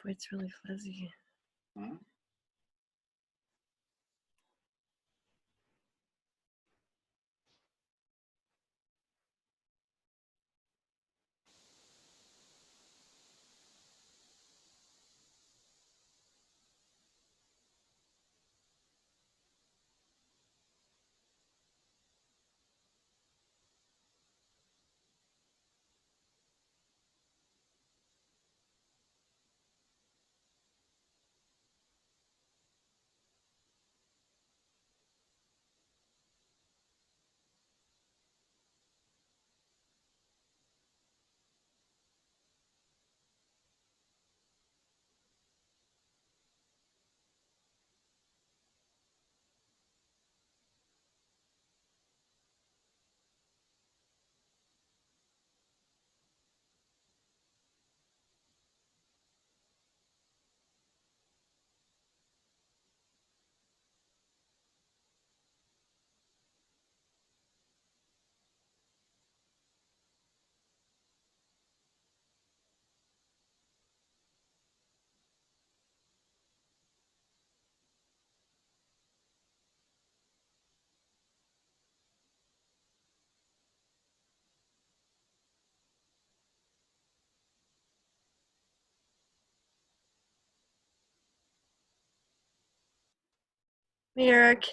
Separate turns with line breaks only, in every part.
Boy, it's really fuzzy.
Hmm?
Hey, Eric.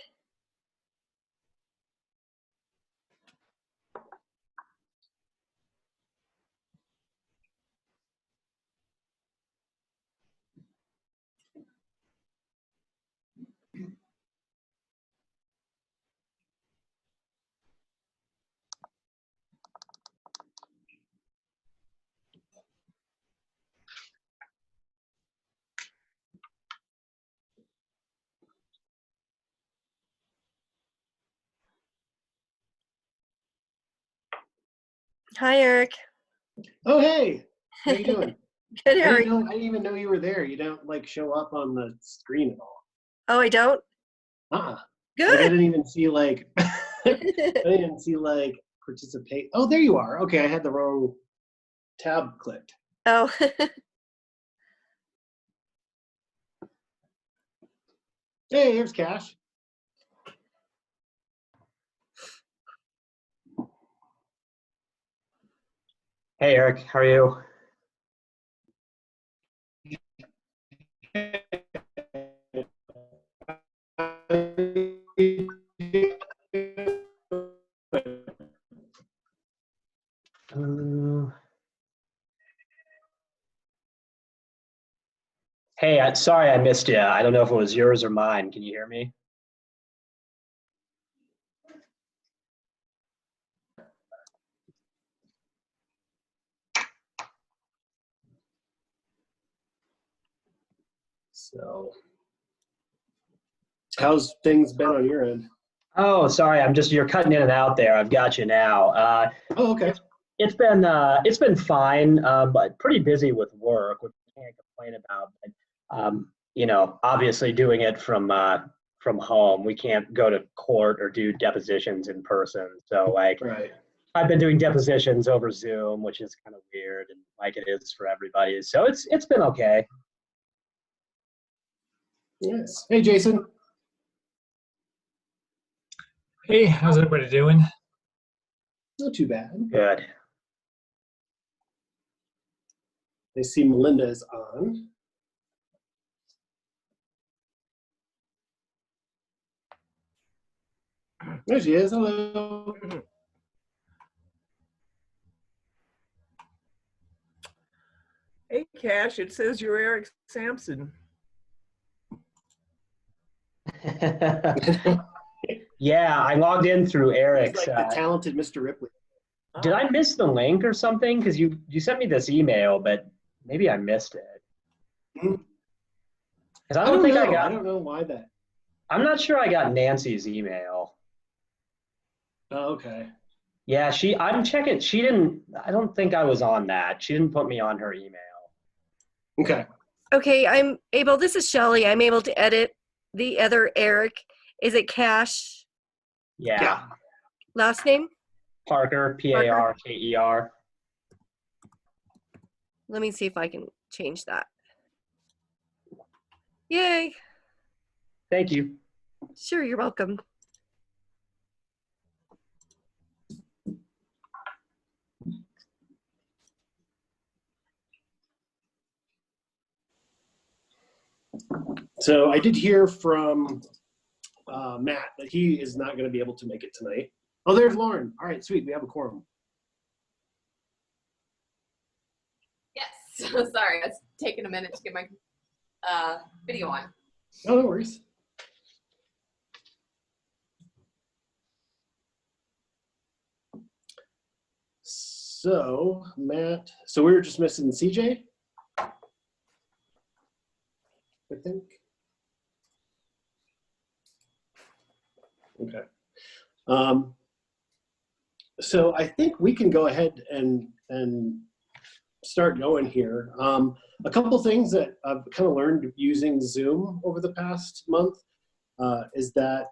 Hi, Eric.
Oh, hey, how you doing?
Good,
I
Eric.
didn't even know you were there. You don't like show up on the screen at all.
Oh, I don't?
Like I
Good.
didn't even see like I didn't even see like participate. Oh, there you are. Okay, I had the wrong tab clicked.
Oh.
Hey, here's Cash.
Hey, Eric, how are you? Hey, sorry I missed you. I don't know if it was yours or mine. Can you hear me?
So, how's things been on your end?
Oh, sorry, you're cutting in and out there. I've got you now.
Oh, okay.
It's been fine, but pretty busy with work, which I can't complain about. But obviously doing it from home, we can't go to court or do depositions in person. So like,
Right.
I've been doing depositions over Zoom, which is kind of weird, and like it is for everybody. So it's been okay.
Yes. Hey, Jason.
Hey, how's everybody doing?
Not too bad.
Good.
I see Melinda is on. There she is. Hello.
Hey, Cash, it says you're Eric Sampson.
Yeah, I logged in through Eric's.
He's like the talented Mr. Ripley.
Did I miss the link or something? Because you sent me this email, but maybe I missed it. Because I don't think I got.
I don't know why that.
I'm not sure I got Nancy's email.
Oh, okay.
Yeah, I'm checking. She didn't. I don't think I was on that. She didn't put me on her email.
Okay.
Okay, this is Shelly. I'm able to edit the other Eric. Is it Cash?
Yeah.
Last name?
Parker, Parker.
Let me see if I can change that. Yay.
Thank you.
Sure, you're welcome.
So I did hear from Matt that he is not going to be able to make it tonight. Oh, there's Lauren. All right, sweet. We have a quorum.
Yes. Sorry, it's taking a minute to get my video on.
Oh, no worries. So, Matt, so we were just missing CJ, I think. Okay. So I think we can go ahead and start going here. A couple things that I've kind of learned using Zoom over the past month is that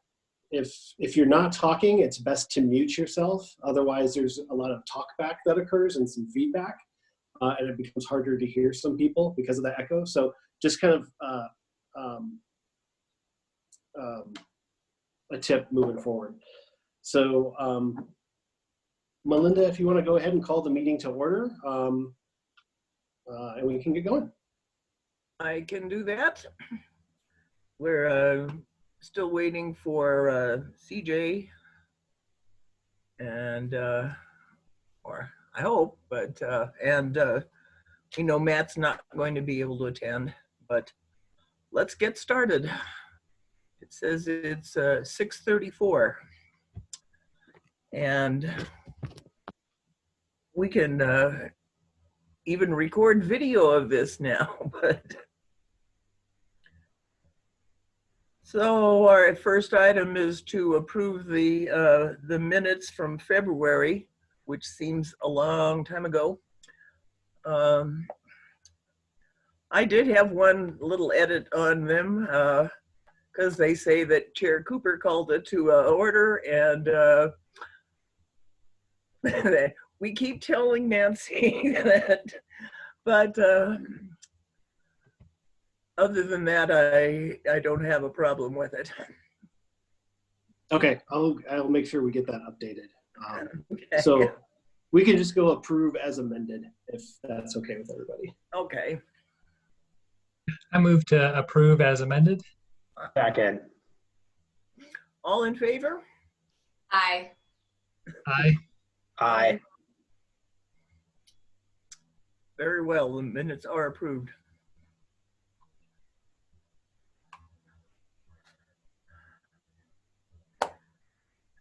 if you're not talking, it's best to mute yourself. Otherwise, there's a lot of talkback that occurs and some feedback, and it becomes harder to hear some people because of the echo. So just kind of a tip moving forward. So Melinda, if you want to go ahead and call the meeting to order, and we can get going.
I can do that. We're still waiting for CJ and or I hope, but you know, Matt's not going to be able to attend, but let's get started. It says it's 6:34 and we can even record video of this now, but so our first item is to approve the minutes from February, which seems a long time ago. I did have one little edit on them because they say that Chair Cooper called it to order, and we keep telling Nancy that, but other than that, I don't have a problem with it.
Okay, I'll make sure we get that updated.
Okay.
So we can just go approve as amended if that's okay with everybody.
Okay.
I move to approve as amended.
Second.
All in favor?
Aye.
Aye.
Aye.
Very well, the minutes are approved.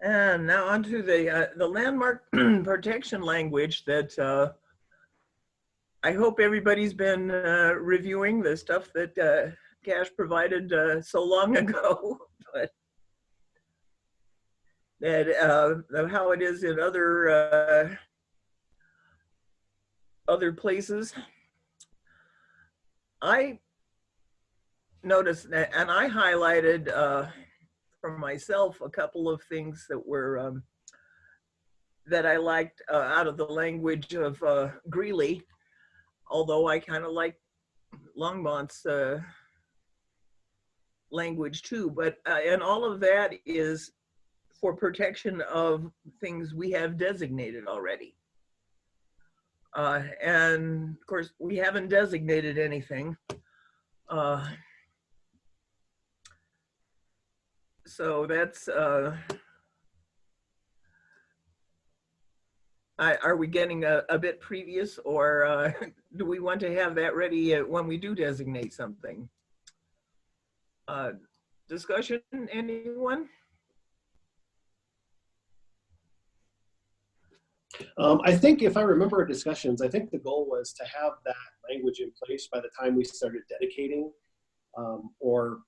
And now on to the landmark protection language that I hope everybody's been reviewing, the stuff that Cash provided so long ago, but that how it is in other places. I noticed that, and I highlighted for myself a couple of things that were that I liked out of the language of Greeley, although I kind of like Longmont's language too. But and all of that is for protection of things we have designated already. And of course, we haven't designated anything. So that's, are we getting a bit previous, or do we want to have that ready when we do designate something? Discussion, anyone?
I think if I remember our discussions, I think the goal was to have that language in place by the time we started dedicating or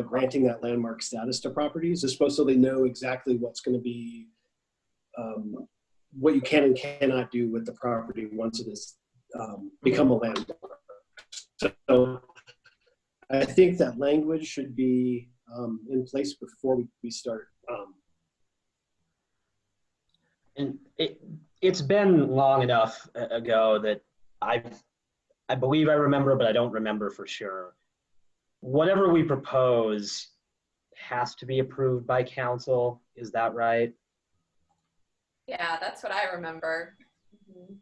granting that landmark status to properties. It's supposed so they know exactly what's going to be, what you can and cannot do with the property once it has become a landmark. So I think that language should be in place before we start.
And it's been long enough ago that I believe I remember, but I don't remember for sure. whatever we propose has to be approved by council. Is that right?
Yeah, that's what I remember. Mhm.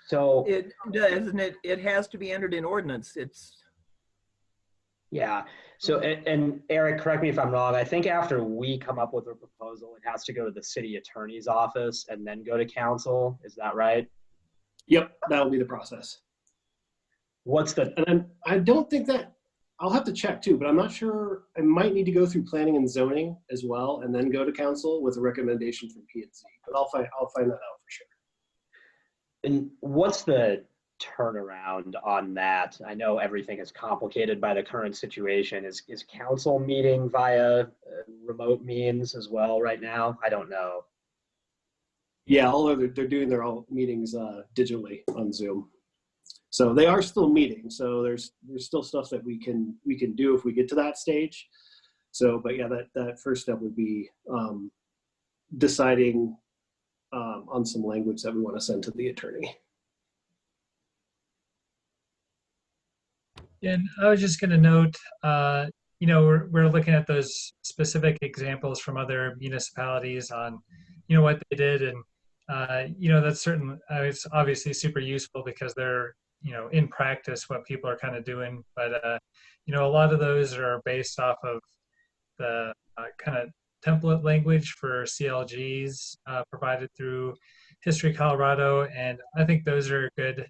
So,
It does, and it has to be entered in ordinance. It's,
yeah. So, and Eric, correct me if I'm wrong. I think after we come up with a proposal, it has to go to the city attorney's office and then go to council. Is that right?
Yep, that'll be the process.
What's the,
And I don't think that, I'll have to check too, but I'm not sure. I might need to go through planning and zoning as well, and then go to council with a recommendation from P&Z. But I'll find that out for sure.
and what's the turnaround on that? I know everything is complicated by the current situation. Is council meeting via remote means as well right now? I don't know.
Yeah, they're doing their all meetings digitally on Zoom. So they are still meeting. So there's still stuff that we can do if we get to that stage. So, but yeah, that first step would be deciding on some language that we want to send to the attorney.
And I was just going to note, we're looking at those specific examples from other municipalities on, what they did. And, that's certain, it's obviously super useful because they're, in practice what people are kind of doing. But, a lot of those are based off of the kind of template language for CLGs provided through History Colorado. And I think those are a good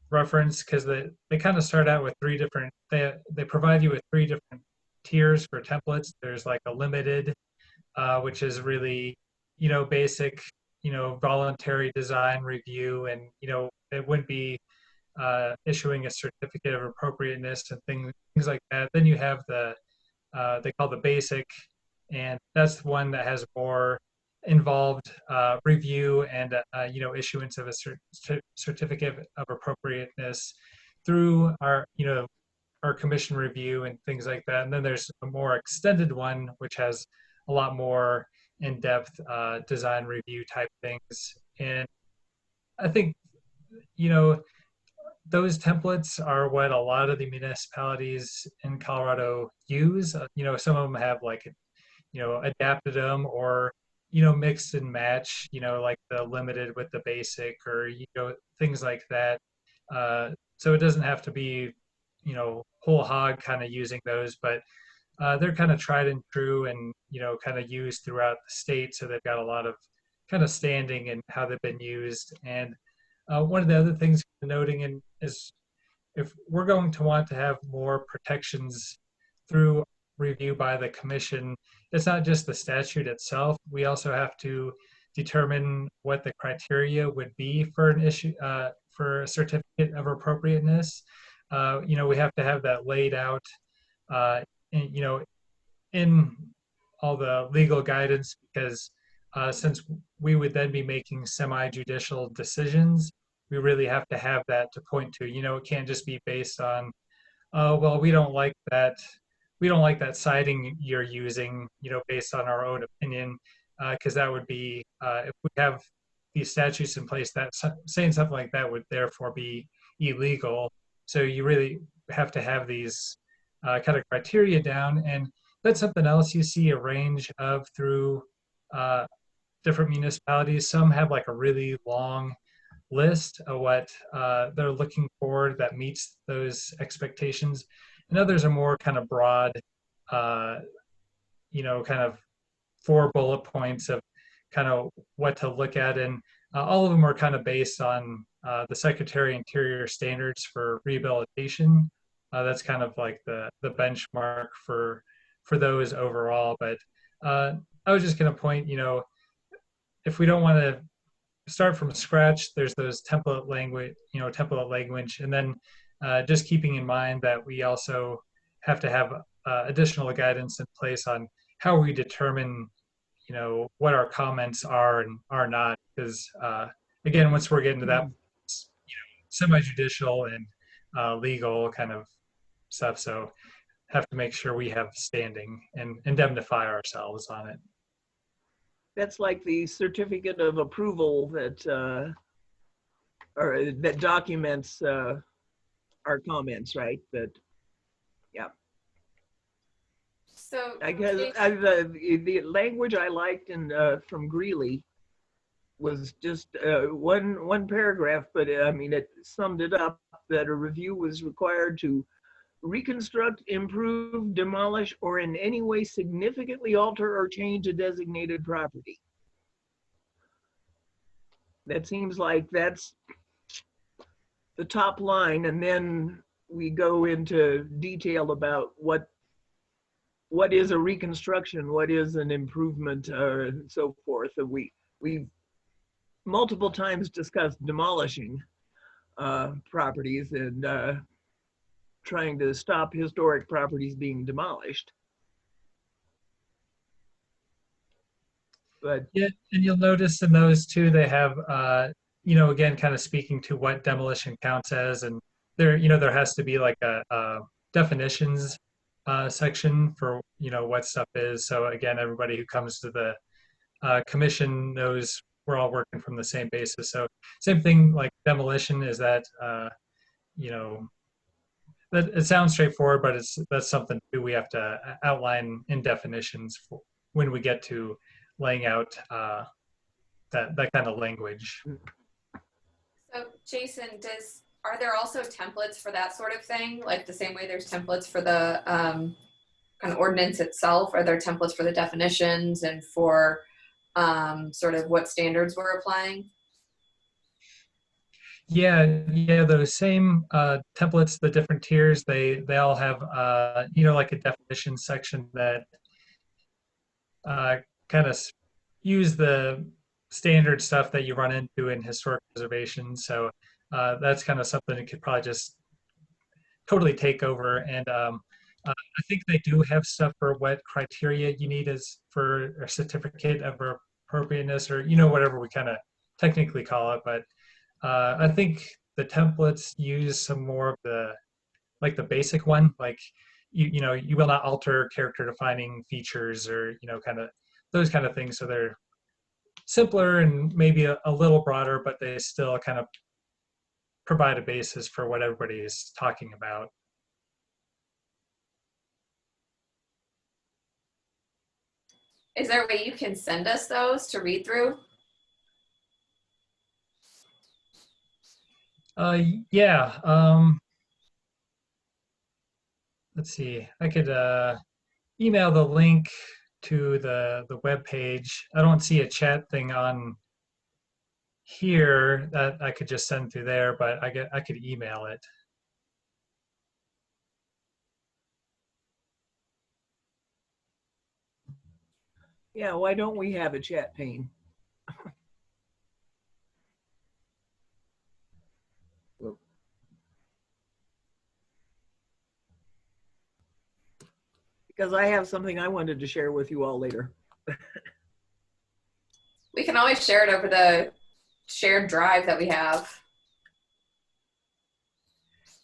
reference because they kind of start out with they provide you with 3 different tiers for templates. There's like a limited, which is really, basic, voluntary design review. And, it wouldn't be issuing a certificate of appropriateness and things like that. Then you have they call the basic, and that's one that has more involved review and issuance of a certificate of appropriateness through our commission review and things like that. And then there's a more extended one which has a lot more in-depth design review type things. And I think those templates are what a lot of the municipalities in Colorado use. Some of them have adapted them or mixed and match, like the limited with the basic or things like that. So it doesn't have to be whole hog kind of using those, but they're kind of tried and true and kind of used throughout the state. So they've got a lot of kind of standing in how they've been used. And one of the other things noting is if we're going to want to have more protections through review by the commission, it's not just the statute itself. We also have to determine what the criteria would be for an issue for a certificate of appropriateness. We have to have that laid out, in all the legal guidance because since we would then be making semi-judicial decisions, we really have to have that to point to. It can't just be based on, well, we don't like that siding you're using, based on our own opinion, because that would be, if we have these statutes in place, that saying something like that would therefore be illegal. So you really have to have these kind of criteria down. And that's something else you see a range of through different municipalities. Some have like a really long list of what they're looking for that meets those expectations. And others are more kind of broad, kind of 4 bullet points of kind of what to look at. And all of them are kind of based on the Secretary of Interior standards for rehabilitation. That's kind of like the benchmark for those overall. But I was just going to point, if we don't want to start from scratch, there's those template language, and then just keeping in mind that we also have to have additional guidance in place on how we determine, what our comments are and are not. Because again, once we're getting to that, semi-judicial and legal kind of stuff. So have to make sure we have standing and indemnify ourselves on it.
that's like the certificate of approval that or that documents our comments, right? That, yeah.
So
I guess
Jason-
the language I liked from Greeley was just one paragraph, but I mean, it summed it up that a review was required to reconstruct, improve, demolish, or in any way significantly alter or change a designated property. That seems like that's the top line, and then we go into detail about what is a reconstruction, what is an improvement, and so forth. And we multiple times discussed demolishing properties and trying to stop historic properties being demolished. But
Yeah, and you'll notice in those too, they have, again, kind of speaking to what demolition counts as, and there has to be like a definitions section for, what stuff is. So again, everybody who comes to the commission knows we're all working from the same basis. So same thing like demolition is that, that it sounds straightforward, but that's something too we have to outline in definitions for when we get to laying out that kind of language.
So Jason, are there also templates for that sort of thing? Like the same way there's templates for the kind of ordinance itself? Are there templates for the definitions and for sort of what standards we're applying?
Yeah, those same templates, the different tiers, they all have like a definition section that kind of use the standard stuff that you run into in historic preservation. So that's kind of something that could probably just totally take over. And I think they do have stuff for what criteria you need as for a certificate of appropriateness, or whatever we kind of technically call it. But I think the templates use some more of the basic one, like you will not alter character defining features, or kind of those kind of things. So they're simpler and maybe a little broader, but they still kind of provide a basis for what everybody is talking about.
Is there a way you can send us those to read through?
Yeah. Let's see. I could email the link to the web page. I don't see a chat thing on here that I could just send through there, but I could email it.
yeah, why don't we have a chat pane? Because I have something I wanted to share with you all later.
We can always share it over the shared drive that we have.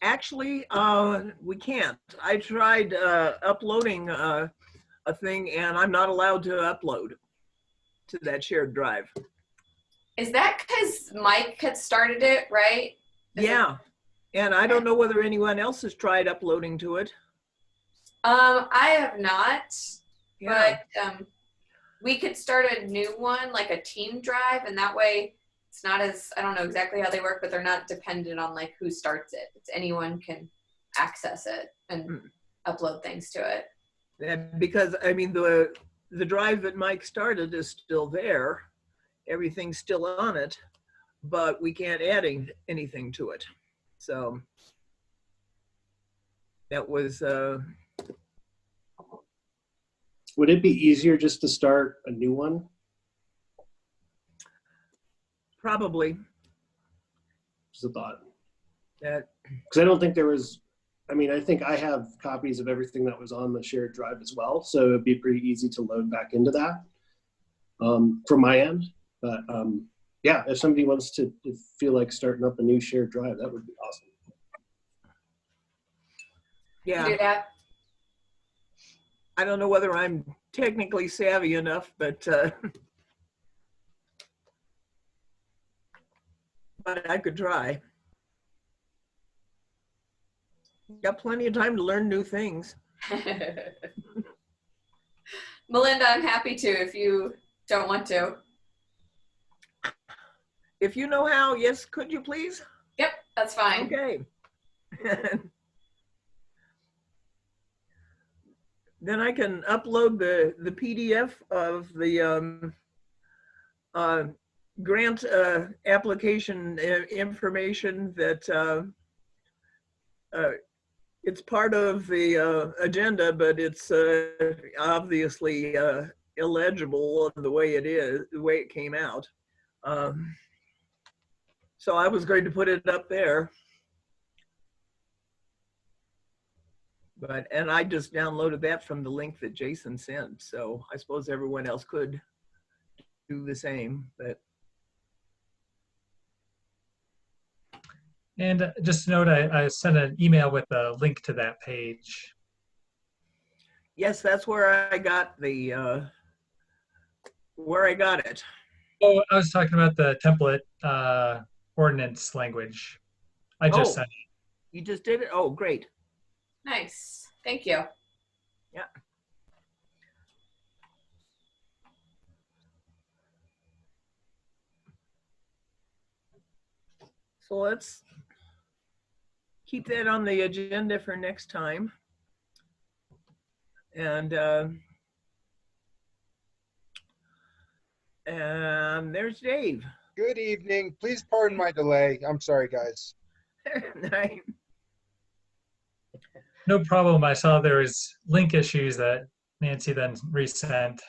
Actually, we can't. I tried uploading a thing, and I'm not allowed to upload to that shared drive.
Is that because Mike had started it, right?
Yeah, and I don't know whether anyone else has tried uploading to it.
I have not,
Yeah.
but we could start a new one, like a team drive, and that way it's not as, I don't know exactly how they work, but they're not dependent on like who starts it. It's anyone can access it and upload things to it.
And because I mean the drive that Mike started is still there, everything's still on it, but we can't add anything to it. So that was
Would it be easier just to start a new one?
probably
Just a thought.
that.
Because I don't think there was, I mean, I think I have copies of everything that was on the shared drive as well. So it'd be pretty easy to load back into that from my end. But yeah, if somebody wants to feel like starting up a new shared drive, that would be awesome.
Yeah,
Do that.
I don't know whether I'm technically savvy enough, but I could try. Got plenty of time to learn new things.
Melinda, I'm happy to if you don't want to.
If you know how, yes, could you please?
Yep, that's fine.
Okay. Then I can upload the PDF of the grant application information that it's part of the agenda, but it's obviously illegible the way it is, the way it came out. So I was going to put it up there. And I just downloaded that from the link that Jason sent. So I suppose everyone else could do the same, but.
And just note, I sent an email with a link to that page.
Yes, that's where I got the, where I got it.
Oh, I was talking about the template ordinance language. I just sent it.
You just did it? Oh, great.
Nice. Thank you.
Yeah. So let's keep that on the agenda for next time. And there's Dave.
Good evening. Please pardon my delay. I'm sorry, guys.
Right.
No problem. I saw there was link issues that Nancy then resent.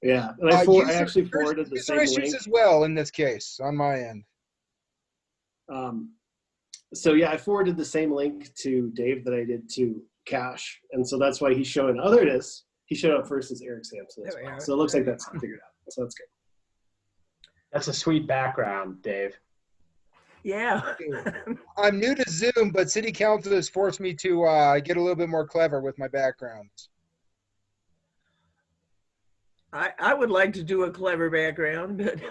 Yeah, and I actually forwarded the
user
same
issues
link.
as well in this case on my end.
So yeah, I forwarded the same link to Dave that I did to Cash, and so that's why he's showing. Oh, there it is. He showed up first as Eric Sampson as
There we
well.
are.
So it looks like that's figured out. So that's good.
That's a sweet background, Dave.
Yeah.
I'm new to Zoom, but City Council has forced me to get a little bit more clever with my backgrounds.
I would like to do a clever background, but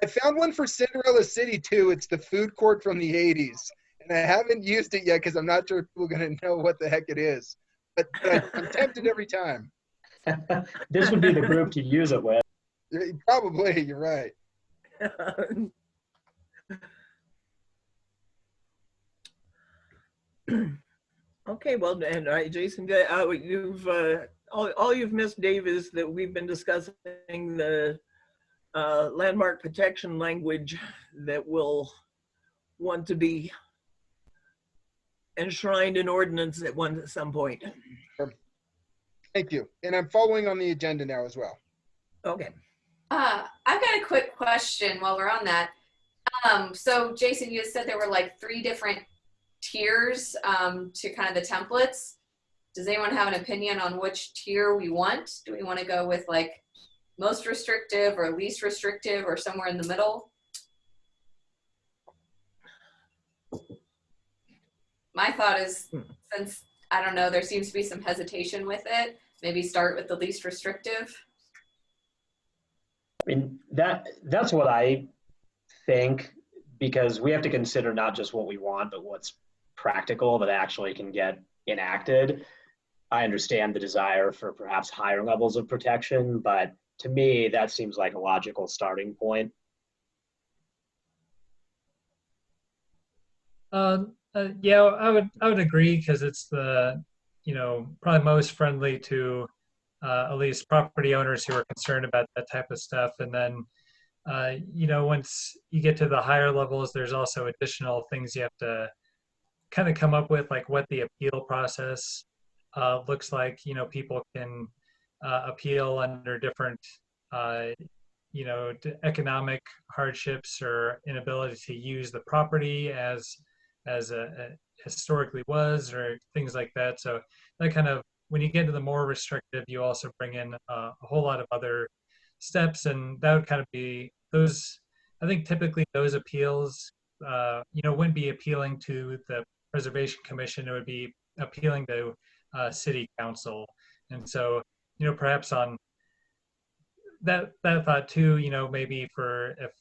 I found one for Cinderella City too. It's the food court from the 80s. And I haven't used it yet because I'm not sure if people are going to know what the heck it is. But I'm tempted every time.
This would be the group to use it with.
Probably, you're right.
Okay, well, and Jason, you've all you've missed, Dave, is that we've been discussing the landmark protection language that will want to be enshrined in ordinance at some point.
Thank you. And I'm following on the agenda now as well.
Okay.
I've got a quick question while we're on that. So Jason, you said there were like 3 different tiers to kind of the templates. Does anyone have an opinion on which tier we want? Do we want to go with like most restrictive or least restrictive or somewhere in the middle? My thought is, since, I don't know, there seems to be some hesitation with it, maybe start with the least restrictive.
I mean, that's what I think, because we have to consider not just what we want, but what's practical that actually can get enacted. I understand the desire for perhaps higher levels of protection, but to me, that seems like a logical starting point.
Yeah, I would agree, because it's the, probably most friendly to at least property owners who are concerned about that type of stuff. And then, once you get to the higher levels, there's also additional things you have to kind of come up with, like what the appeal process looks like. People can appeal under different, economic hardships or inability to use the property as historically was, or things like that. So that kind of, when you get to the more restrictive, you also bring in a whole lot of other steps, and that would kind of be those. I think typically those appeals, wouldn't be appealing to the Preservation Commission. It would be appealing to City Council, and so perhaps on that thought too. Maybe for if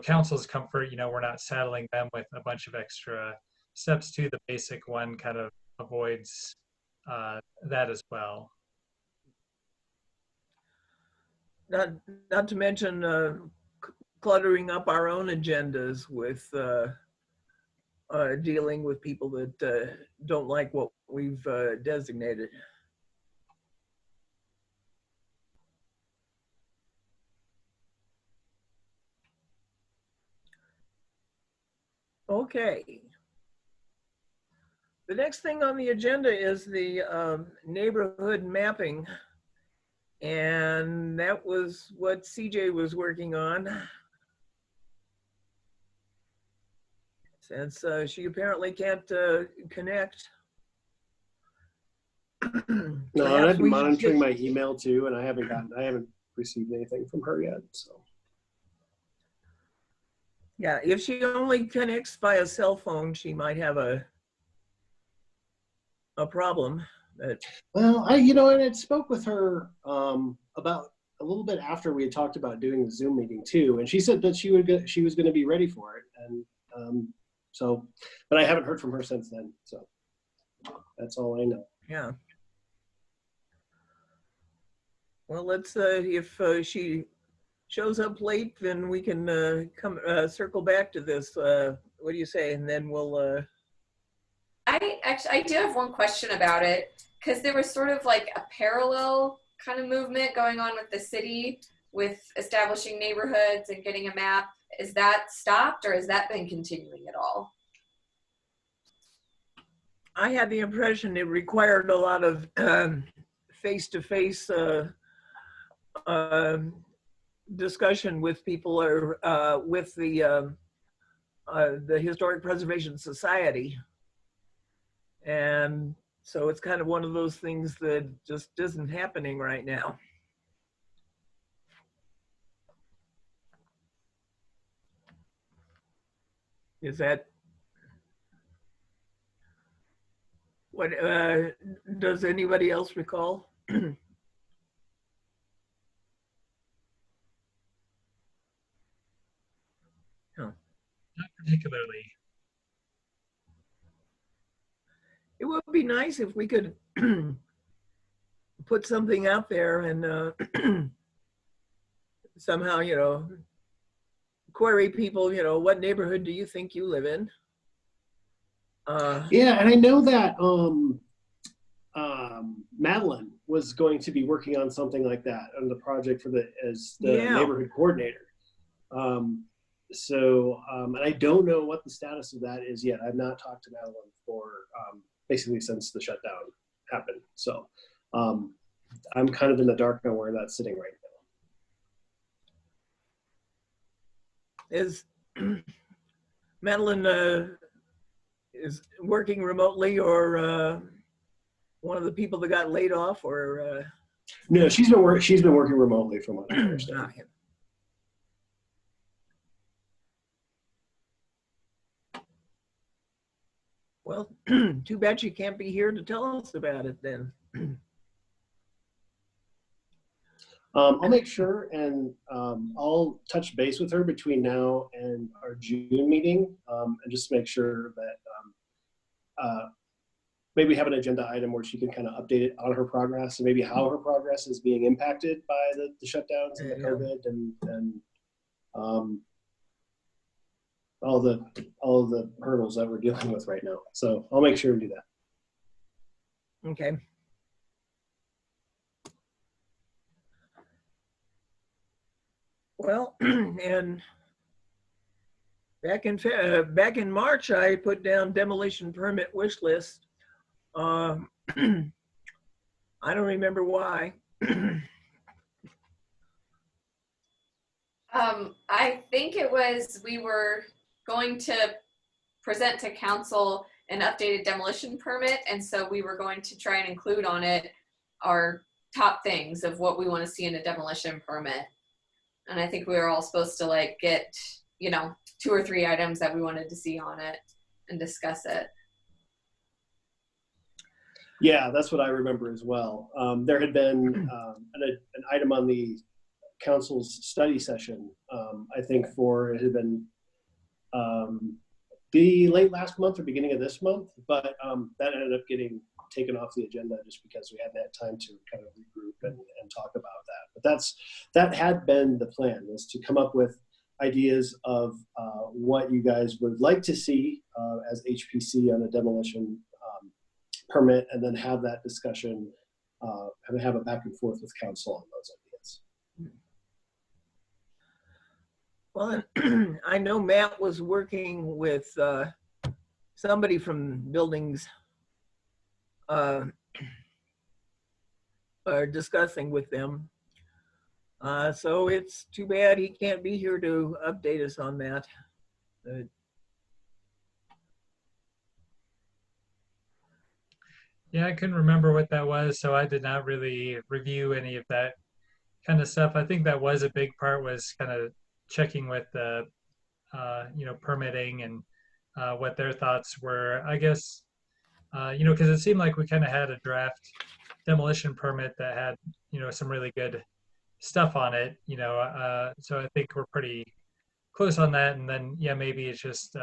council's comfort, we're not saddling them with a bunch of extra steps too. The basic one kind of avoids that as well.
not to mention cluttering up our own agendas with dealing with people that don't like what we've designated. Okay. The next thing on the agenda is the neighborhood mapping. And that was what CJ was working on. Since she apparently can't connect.
No, and I've been monitoring my email too, and I haven't received anything from her yet. So
yeah, if she only connects via cell phone, she might have a problem. But
well, and I spoke with her about a little bit after we had talked about doing the Zoom meeting too, and she said that she was going to be ready for it, and so, but I haven't heard from her since then. So that's all I know.
yeah. Well, let's if she shows up late, then we can come circle back to this. What do you say? And then we'll.
I do have one question about it, because there was sort of like a parallel kind of movement going on with the city with establishing neighborhoods and getting a map. Is that stopped, or has that been continuing at all?
I had the impression it required a lot of face-to-face discussion with people, or with the Historic Preservation Society. And so it's kind of one of those things that just isn't happening right now. Is that what, does anybody else recall?
Not particularly.
It would be nice if we could put something out there and somehow, query people, what neighborhood do you think you live in?
Yeah, and I know that Madeline was going to be working on something like that on the project as the neighborhood coordinator. And I don't know what the status of that is yet. I've not talked to Madeline for basically since the shutdown happened. So I'm kind of in the dark on where that's sitting right now.
Is Madeline is working remotely, or one of the people that got laid off, or?
No, she's been working remotely from what I understand.
Well, too bad she can't be here to tell us about it then.
I'll make sure, and I'll touch base with her between now and our June meeting, and just make sure that maybe have an agenda item where she can kind of update it on her progress, and maybe how her progress is being impacted by the shutdowns and the COVID and all the hurdles that we're dealing with right now. So I'll make sure to do that.
Okay. Well, and back in March, I put down demolition permit wish list. I don't remember why.
I think it was, we were going to present to council an updated demolition permit, and so we were going to try and include on it our top things of what we want to see in a demolition permit. And I think we were all supposed to like get, 2 or 3 items that we wanted to see on it and discuss it.
Yeah, that's what I remember as well. There had been an item on the council's study session, I think it had been the late last month or beginning of this month, but that ended up getting taken off the agenda just because we hadn't had time to kind of regroup and talk about that. But that had been the plan, was to come up with ideas of what you guys would like to see as HPC on a demolition permit, and then have that discussion and have a back and forth with council on those ideas.
Well, and I know Matt was working with somebody from buildings, discussing with them. So it's too bad he can't be here to update us on that.
Yeah, I couldn't remember what that was, so I did not really review any of that kind of stuff. I think that was a big part, was kind of checking with the, permitting and what their thoughts were. I guess, because it seemed like we kind of had a draft demolition permit that had, some really good stuff on it, so I think we're pretty close on that. And then, yeah, maybe it's just,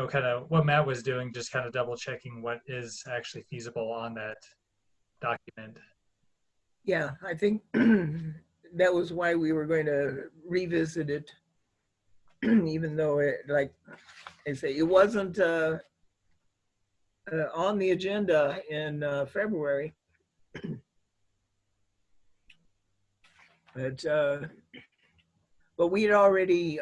kind of what Matt was doing, just kind of double checking what is actually feasible on that document.
Yeah, I think that was why we were going to revisit it, even though it, like I say, it wasn't on the agenda in February. But we had already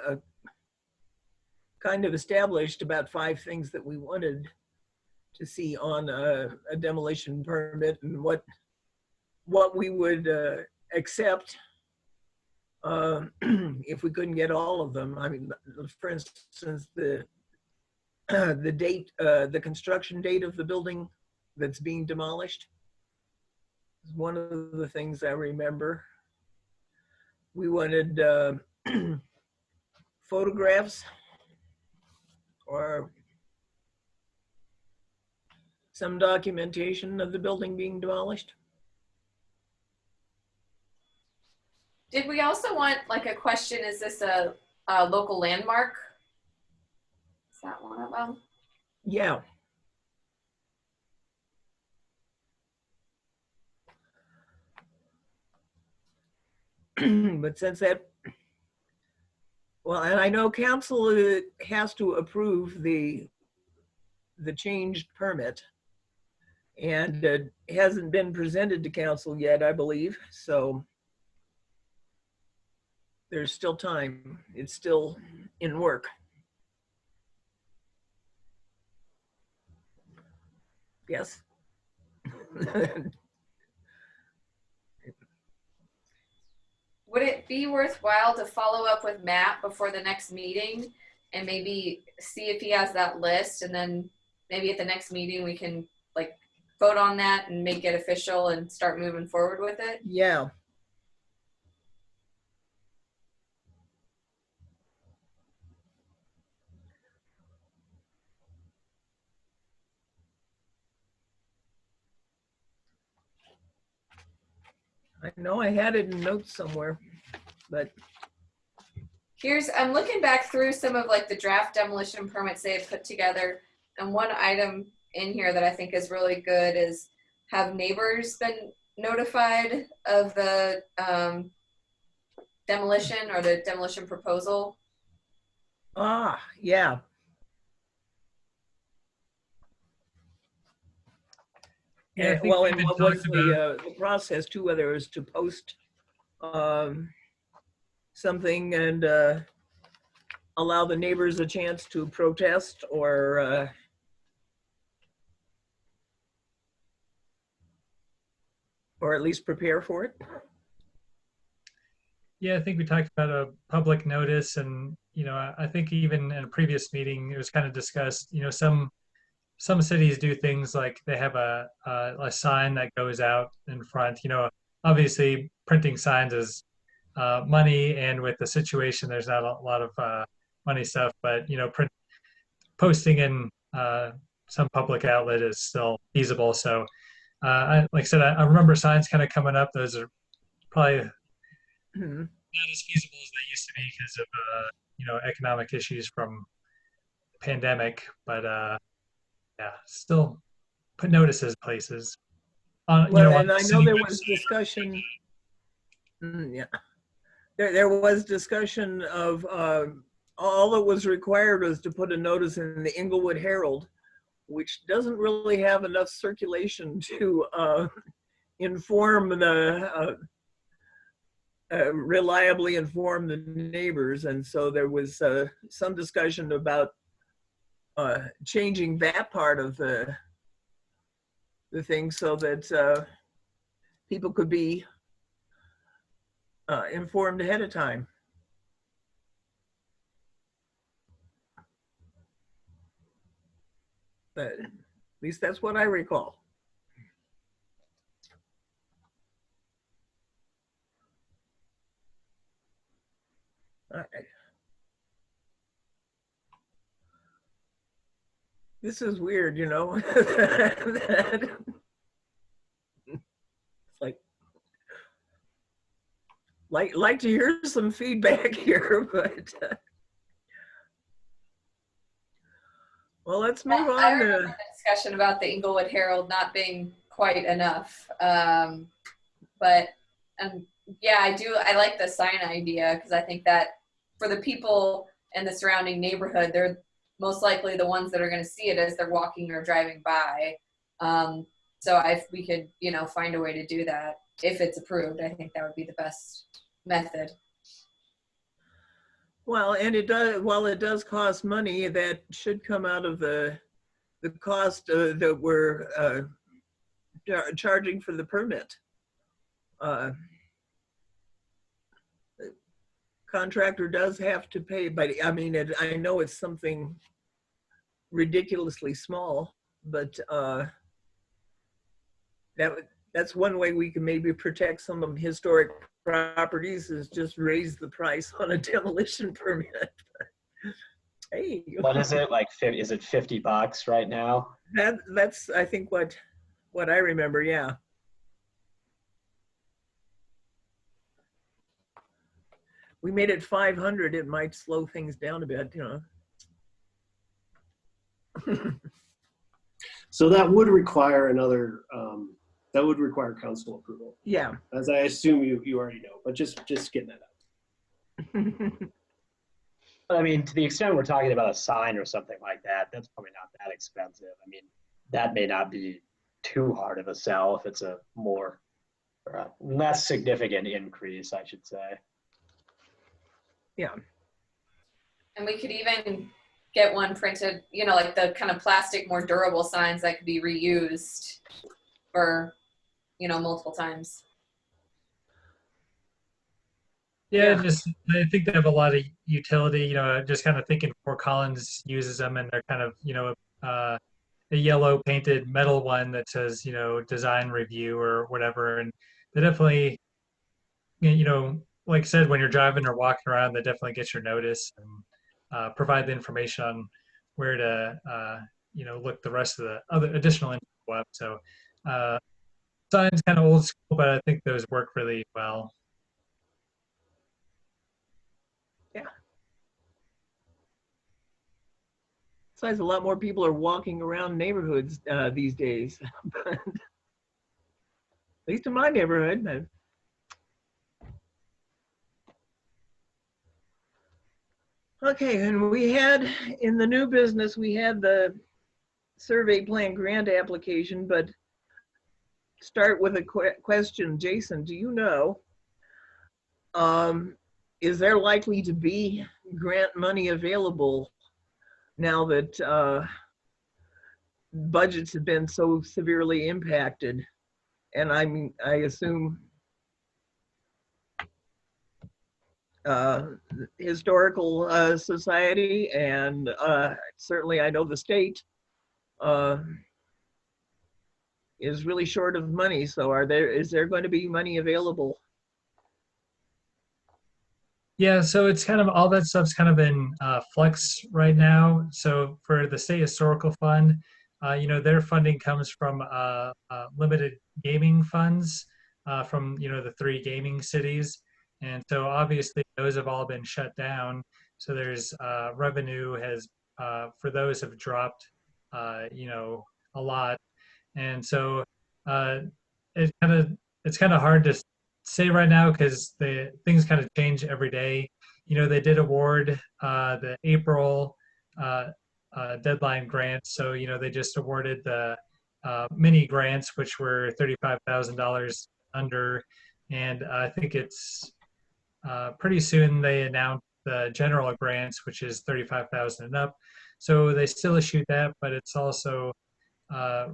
kind of established about 5 things that we wanted to see on a demolition permit, and what we would accept if we couldn't get all of them. I mean, for instance, the date, the construction date of the building that's being demolished is one of the things I remember. We wanted photographs or some documentation of the building being demolished.
Did we also want like a question, is this a local landmark? Is that one of them?
Yeah. But since that, well, and I know council has to approve the changed permit, and it hasn't been presented to council yet, I believe. So there's still time. It's still in work. Yes.
Would it be worthwhile to follow up with Matt before the next meeting and maybe see if he has that list, and then maybe at the next meeting we can like vote on that and make it official and start moving forward with it?
Yeah. I know I had it in notes somewhere, but
I'm looking back through some of like the draft demolition permits they have put together, and one item in here that I think is really good is, have neighbors been notified of the demolition or the demolition proposal?
yeah.
Yeah, I think
Well,
we've
and
been
what was
talking about,
the process too, whether it was to post something and allow the neighbors a chance to protest, or at least prepare for it.
yeah, I think we talked about a public notice, and I think even in a previous meeting it was kind of discussed. Some cities do things like they have a sign that goes out in front. Obviously printing signs is money, and with the situation there's not a lot of money stuff, but posting in some public outlet is still feasible. So like I said, I remember signs kind of coming up. Those are probably not as feasible as they used to be because of economic issues from the pandemic, but yeah, still put notices places.
Well,
On
and
the
I know
city
there
website.
was discussion. Yeah, there was discussion of all that was required was to put a notice in the Inglewood Herald, which doesn't really have enough circulation to inform the reliably inform the neighbors, and so there was some discussion about changing that part of the thing so that people could be informed ahead of time. But at least that's what I recall. All right. This is weird, you know. It's like to hear some feedback here, but well, let's move
I
on
remember
to.
the discussion about the Inglewood Herald not being quite enough. But yeah, I like the sign idea because I think that for the people in the surrounding neighborhood, they're most likely the ones that are going to see it as they're walking or driving by. So if we could, find a way to do that, if it's approved, I think that would be the best method.
Well, and it does. While it does cost money, that should come out of the cost that we're charging for the permit. The contractor does have to pay, but I mean, I know it's something ridiculously small, but that's one way we can maybe protect some of historic properties is just raise the price on a demolition permit. Hey,
What is it like? Is it $50 right now?
that's I think what I remember. Yeah. We made it 500. It might slow things down a bit,
So that would require another, that would require council approval,
Yeah.
as I assume you already know, but just getting that out.
I mean, to the extent we're talking about a sign or something like that, that's probably not that expensive. I mean, that may not be too hard of a sell if it's a more or a less significant increase, I should say.
Yeah.
And we could even get one printed, like the kind of plastic, more durable signs that could be reused for, multiple times.
Yeah, I think they have a lot of utility. Just kind of thinking Fort Collins uses them, and they're kind of a yellow painted metal one that says design review or whatever, and they definitely like I said, when you're driving or walking around, they definitely get your notice and provide the information on where to look the rest of the other additional info up. So signs kind of old school, but I think those work really well.
Yeah. Besides, a lot more people are walking around neighborhoods these days. At least in my neighborhood. Okay, and we had, in the new business, we had the survey plan grant application, but start with a question. Jason, do you know, is there likely to be grant money available now that budgets have been so severely impacted? And I assume historical society and certainly I know the state is really short of money. So is there going to be money available?
Yeah, so it's kind of all that stuff's kind of in flux right now. So for the State Historical Fund, their funding comes from limited gaming funds from the 3 gaming cities, and so obviously those have all been shut down. So there's revenue has for those have dropped, a lot,
And so it's kind of hard to say right now because the things kind of change every day. You know, they did award the April deadline grants. So, you know, they just awarded the mini grants, which were $35,000 under. And I think it's pretty soon they announced the general grants, which is 35,000 and up. So they still issued that, but it's also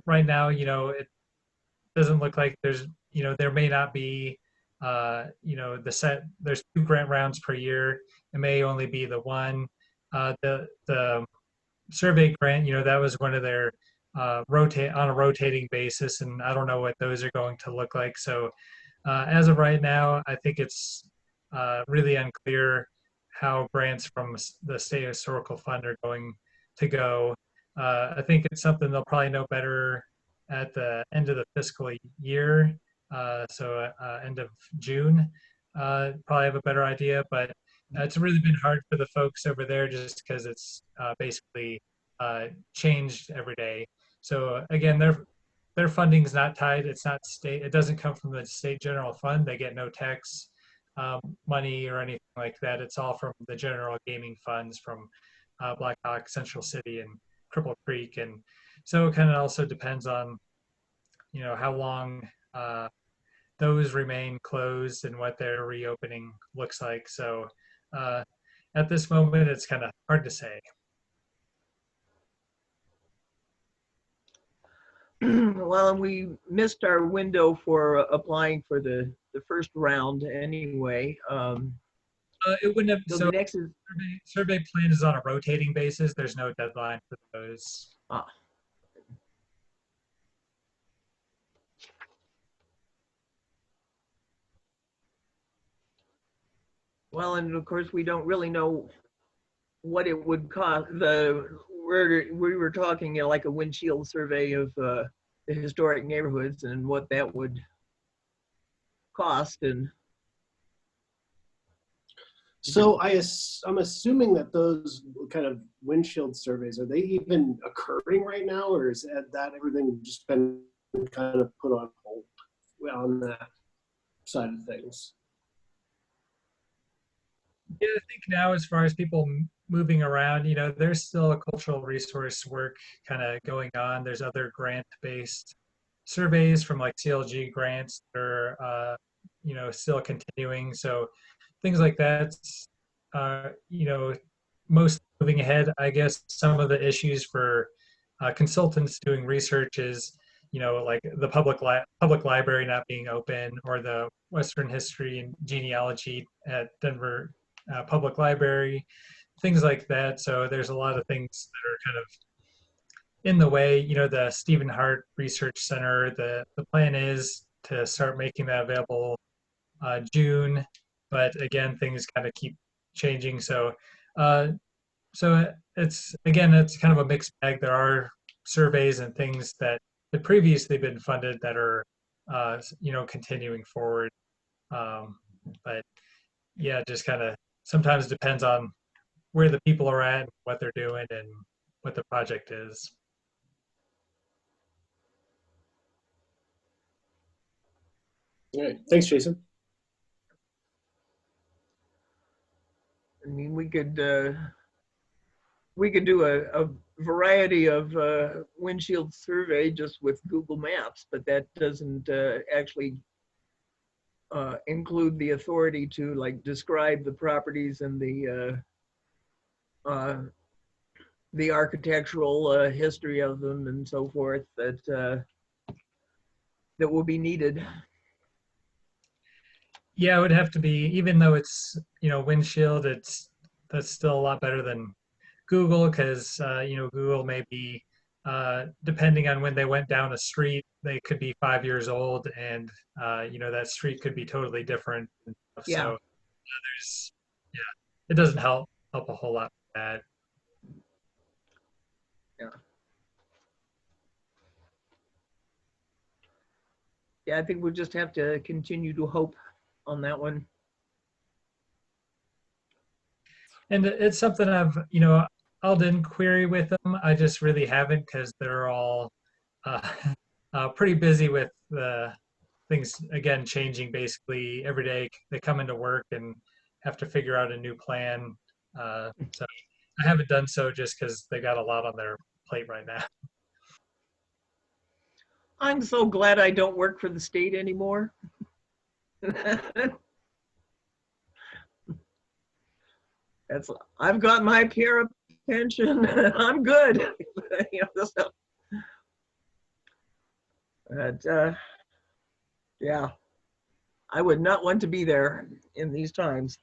right now, you know, it doesn't look like there's, you know, there may not be, you know, there's 2 grant rounds per year. It may only be the one. The survey grant, you know, that was one of their rotate on a rotating basis, and I don't know what those are going to look like. So as of right now, I think it's really unclear how grants from the State Historical Fund are going to go. I think it's something they'll probably know better at the end of the fiscal year, so end of June, probably have a better idea. But it's really been hard for the folks over there just because it's basically changed every day. So again, their funding is not tied. It's not state. It doesn't come from the state general fund. They get no tax money or anything like that. It's all from the general gaming funds from Black Hawk, Central City, and Cripple Creek. And so it kind of also depends on, you know, how long those remain closed and what their reopening looks like. So at this moment, it's kind of hard to say.
Well, and we missed our window for applying for the first round anyway.
It wouldn't have,
So
so
the next is,
survey plan is on a rotating basis. There's no deadline for those.
well, and of course, we don't really know what it would cost. We were talking, you know, like a windshield survey of the historic neighborhoods and what that would cost. And
So I'm assuming that those kind of windshield surveys, are they even occurring right now, or is that everything just been kind of put on hold on that side of things?
Yeah, I think now as far as people moving around, you know, there's still a cultural resource work kind of going on. There's other grant-based surveys from like CLG grants that are, you know, still continuing. So things like that, you know, most moving ahead. I guess some of the issues for consultants doing research is, you know, like the public library not being open, or the Western History and Genealogy at Denver Public Library, things like that. So there's a lot of things that are kind of in the way. You know, the Stephen Hart Research Center, the plan is to start making that available June, but again, things kind of keep changing. So it's kind of a mixed bag. There are surveys and things that had previously been funded that are you know, continuing forward, but yeah, just kind of sometimes depends on where the people are at, what they're doing, and what the project is.
All right, thanks, Jason.
I mean, we could do a variety of windshield survey just with Google Maps, but that doesn't actually include the authority to like describe the properties and the architectural history of them and so forth that will be needed.
Yeah, it would have to be, even though it's, you know, windshield, that's still a lot better than Google, because you know, Google may be depending on when they went down a street, they could be 5 years old, and you know, that street could be totally different.
Yeah.
So it doesn't help a whole lot with that.
Yeah, I think we'll just have to continue to hope on that one.
And it's something you know, I'll query with them. I just really haven't, because they're all pretty busy with the things again changing basically every day. They come into work and have to figure out a new plan. So I haven't done so just because they got a lot on their plate right now.
I'm so glad I don't work for the state anymore. I've got my para pension. I'm good. You know, so, but, yeah, I would not want to be there in these times.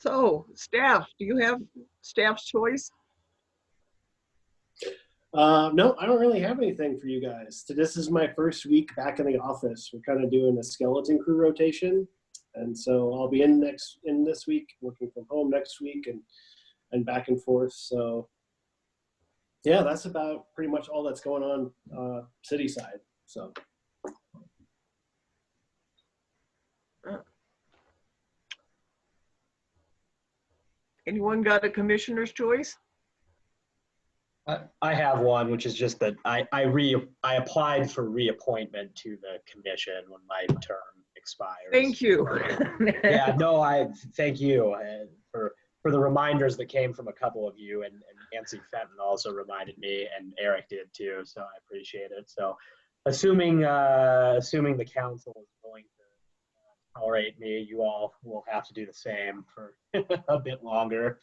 So, staff, do you have staff's choice?
No, I don't really have anything for you guys. So this is my first week back in the office. We're kind of doing a skeleton crew rotation. And so I'll be in this week, working from home next week and back and forth. So yeah, that's about pretty much all that's going on city side. So.
Anyone got a commissioner's choice?
I have one, which is just that I applied for reappointment to the commission when my term expires.
Thank you.
Yeah, no, I thank you for the reminders that came from a couple of you, and Nancy Fenton also reminded me, and Eric did too, so I appreciate it. So assuming the council is willing to tolerate me, you all will have to do the same for a bit longer.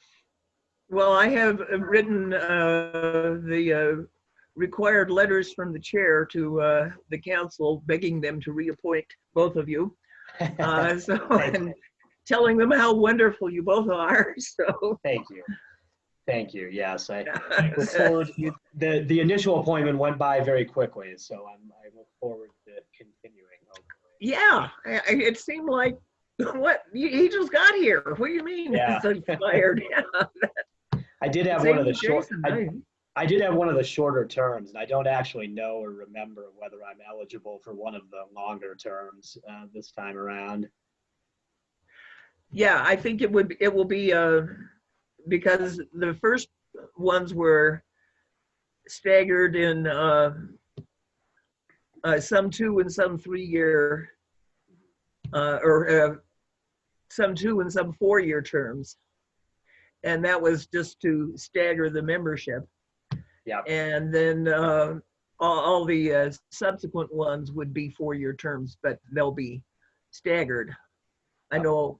Well, I have written the required letters from the chair to the council begging them to reappoint both of you. And telling them how wonderful you both are. So
thank you. Thank you. Yes, I look forward. The initial appointment went by very quickly, so I look forward to continuing. Hopefully.
Yeah, it seemed like what he just got here. What do you mean?
Yeah.
He's expired. Yeah.
I did have one of the short. I did have one of the shorter terms, and I don't actually know or remember whether I'm eligible for one of the longer terms this time around.
Yeah, I think it will be because the first ones were staggered in some 2 and some 3 year, or some 2 and some 4 year terms. And that was just to stagger the membership.
Yeah.
And then all the subsequent ones would be 4 year terms, but they'll be staggered. I know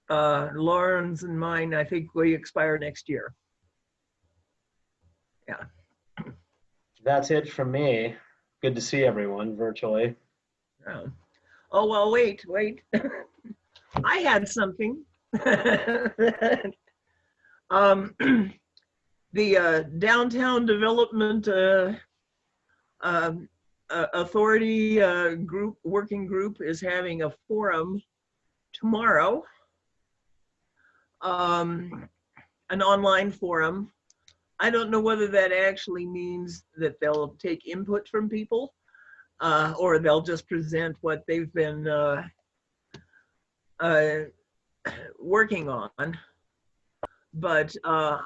Lauren's and mine, I think we expire next year. Yeah.
That's it from me. Good to see everyone virtually.
Oh, well, wait. I had something. The Downtown Development Authority working group is having a forum tomorrow, an online forum. I don't know whether that actually means that they'll take input from people or they'll just present what they've been working on. But I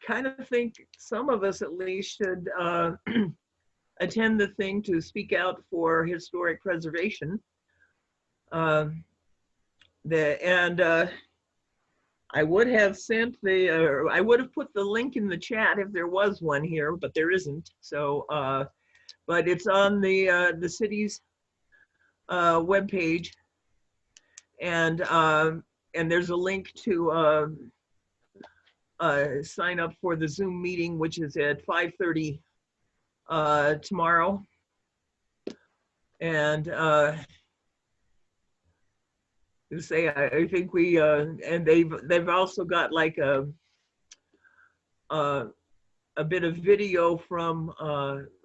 kind of think some of us at least should attend the thing to speak out for historic preservation. I would have sent I would have put the link in the chat if there was one here, but there isn't. So, but it's on the city's webpage, and there's a link to sign up for the Zoom meeting, which is at 5:30 tomorrow. And I think we and they've also got like a bit of video from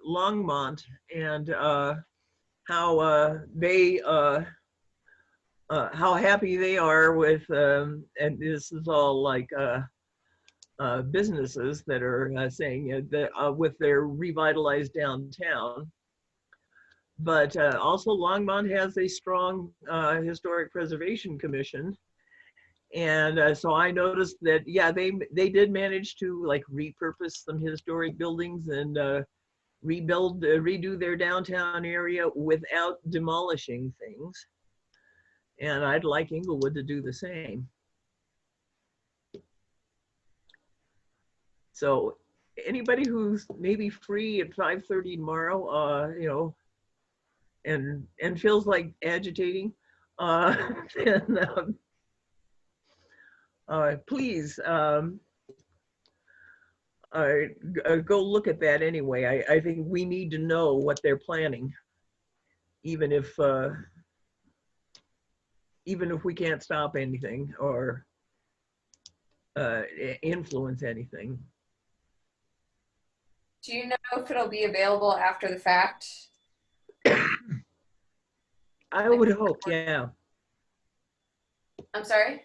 Longmont and how they how happy they are with and this is all like businesses that are saying that with their revitalized downtown. But also Longmont has a strong historic preservation commission, And so I noticed that, yeah, they did manage to like repurpose some historic buildings and redo their downtown area without demolishing things. And I'd like Inglewood to do the same. So anybody who's maybe free at 5:30 tomorrow, you know, and feels like agitating, then please go look at that anyway. I think we need to know what they're planning, even if we can't stop anything or influence anything.
Do you know if it'll be available after the fact?
I would hope, yeah.
I'm sorry?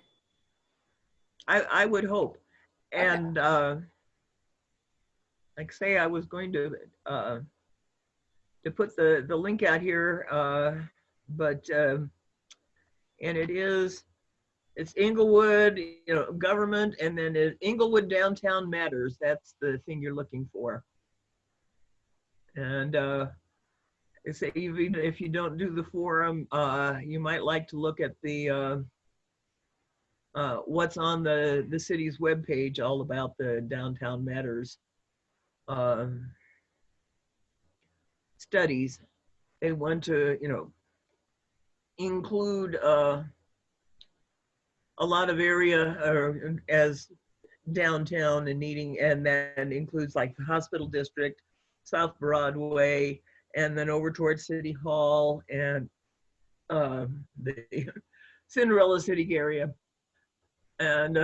I would hope. And like say, I was going to put the link out here, but and it's Inglewood, you know, government, and then Inglewood Downtown Matters. That's the thing you're looking for. And it's even if you don't do the forum, you might like to look at the what's on the city's webpage all about the Downtown Matters studies. They want to, you know, include a lot of area as downtown and needing, and then includes like the hospital district, South Broadway, and then over towards City Hall and the Cinderella City area. And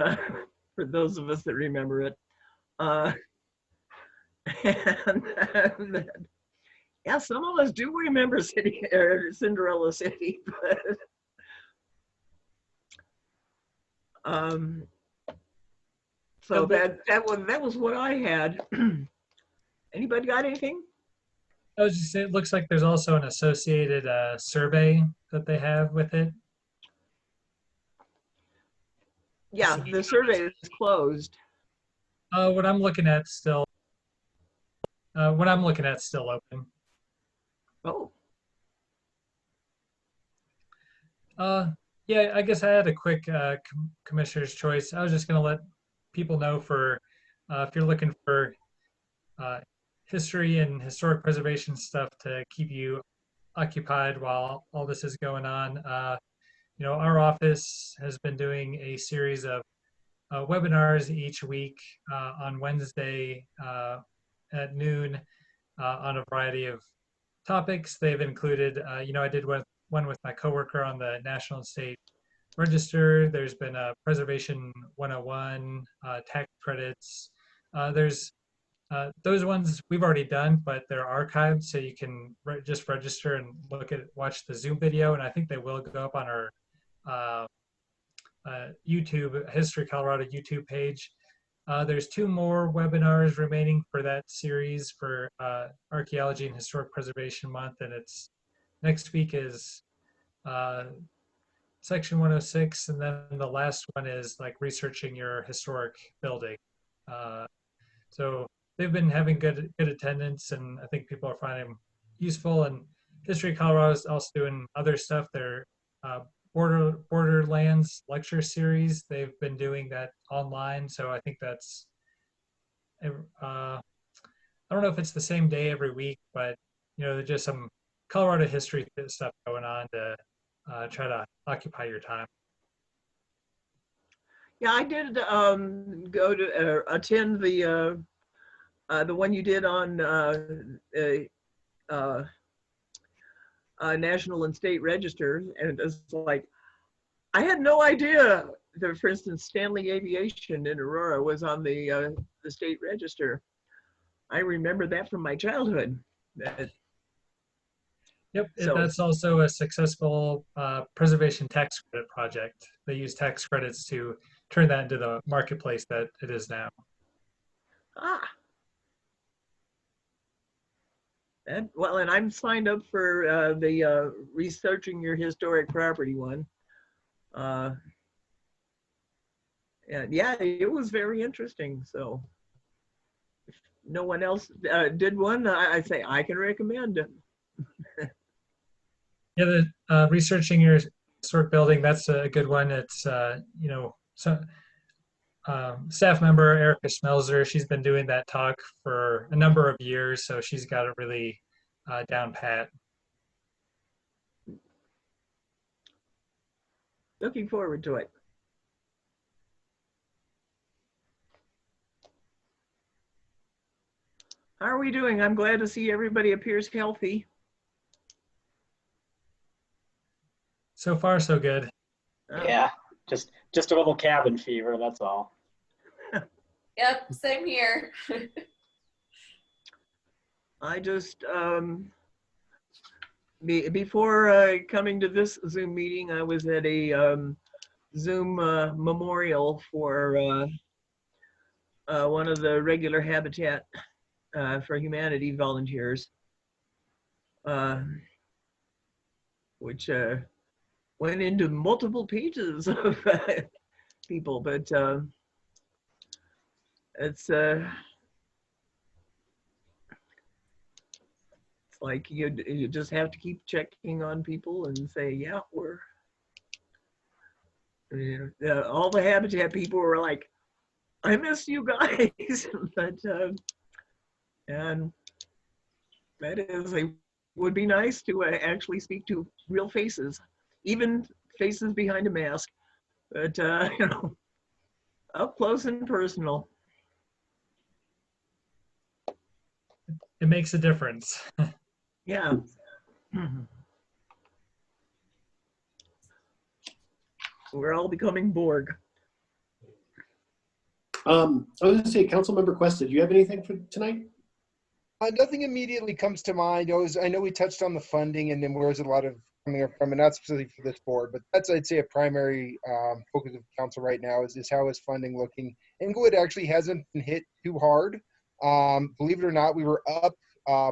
for those of us that remember it, and yeah, some of us do remember Cinderella City, but so that was what I had. Anybody got anything?
I was just saying, it looks like there's also an associated survey that they have with it.
Yeah, the survey is closed.
What I'm looking at still open.
Oh.
Yeah, I guess I had a quick commissioner's choice. I was just going to let people know for if you're looking for history and historic preservation stuff to keep you occupied while all this is going on. You know, our office has been doing a series of webinars each week on Wednesday at noon on a variety of topics. They've included, you know, I did one with my coworker on the National and State Register. There's been a Preservation 101, tax credits. There's those ones we've already done, but they're archived, so you can just register and watch the Zoom video, and I think they will go up on our YouTube, History Colorado YouTube page. There's 2 more webinars remaining for that series for Archaeology and Historic Preservation Month, and it's next week is Section 106, and then the last one is like researching your historic building. So they've been having good attendance, and I think people are finding them useful. And History Colorado is also doing other stuff. Their Borderlands lecture series, they've been doing that online. So I think that's, I don't know if it's the same day every week, but you know, there's just some Colorado history stuff going on to try to occupy your time.
Yeah, I did go to attend the one you did on National and State Registers, and it's like I had no idea that, for instance, Stanley Aviation in Aurora was on the State Register. I remember that from my childhood.
Yep, so that's also a successful preservation tax credit project. They use tax credits to turn that into the marketplace that it is now.
Ah. And, well, and I'm signed up for the researching your historic property one. And yeah, it was very interesting. So if no one else did one, I say I can recommend it.
Yeah, the researching your historic building, that's a good one. It's, you know, so staff member Erica Schmelzer, she's been doing that talk for a number of years, so she's got it really down pat.
Looking forward to it. How are we doing? I'm glad to see everybody appears healthy.
So far, so good.
Yeah, just a little cabin fever, that's all.
Yep, same here.
I just, before coming to this Zoom meeting, I was at a Zoom memorial for one of the regular Habitat for Humanity volunteers, which went into multiple pages of people, but it's like you just have to keep checking on people and say, yeah, we're, you know, all the Habitat people were like, I miss you guys. But and that is, it would be nice to actually speak to real faces, even faces behind a mask, but you know, up close and personal.
It makes a difference.
Yeah. We're all becoming Borg.
I was going to say, Councilmember Questa, do you have anything for tonight?
Nothing immediately comes to mind. I know we touched on the funding and then where's a lot of coming up from, and not specifically for this board, but that's, I'd say, a primary focus of council right now is how is funding looking. Inglewood actually hasn't been hit too hard. Believe it or not, we were up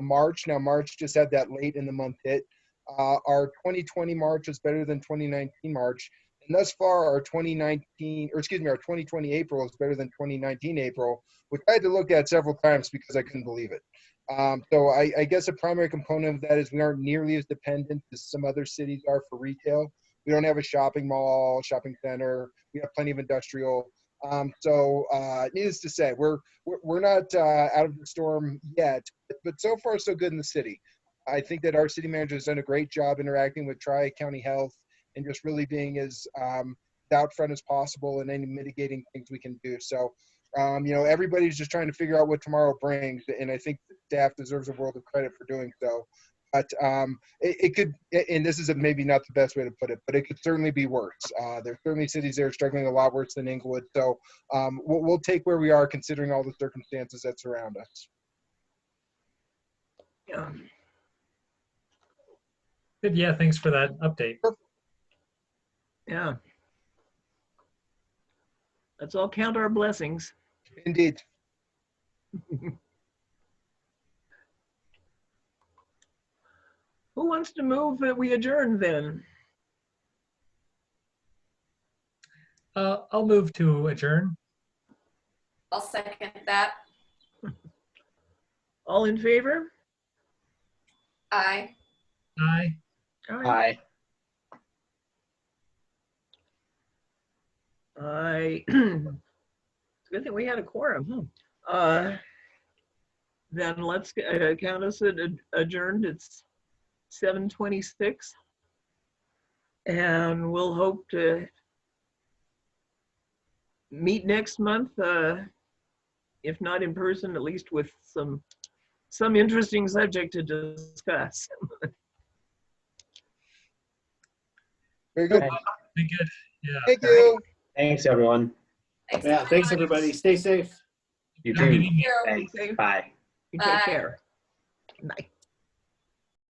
March. Now March just had that late in the month hit. Our 2020 March is better than 2019 March. And thus far, our 2020 April is better than 2019 April, which I had to look at several times because I couldn't believe it. So I guess a primary component of that is we aren't nearly as dependent as some other cities are for retail. We don't have a shopping mall, shopping center. We have plenty of industrial. So needless to say, we're not out of the storm yet, but so far so good in the city. I think that our city manager has done a great job interacting with Tri-County Health and just really being as out front as possible and any mitigating things we can do. So, you know, everybody's just trying to figure out what tomorrow brings, and I think the staff deserves a world of credit for doing so. But it could, and this is maybe not the best way to put it, but it could certainly be worse. There's certainly cities that are struggling a lot worse than Inglewood. So we'll take where we are considering all the circumstances that surround us.
Yeah.
Good. Yeah, thanks for that update.
Yeah. Let's all count our blessings.
Indeed.
Who wants to move that we adjourn then?
I'll move to adjourn.
I'll second that.
All in favor?
Aye.
Aye.
Hi.
It's a good thing we had a quorum. Then let's count us adjourned. It's 7:26, and we'll hope to meet next month. If not in person, at least with some interesting subject to discuss.
Very good.
Be good. Yeah.
Thank you.
Thanks, everyone.
Thanks.
Yeah, thanks everybody. Stay safe.
You
Have a
too.
good evening.
Thanks. Bye.
You
Bye.
take care. Bye.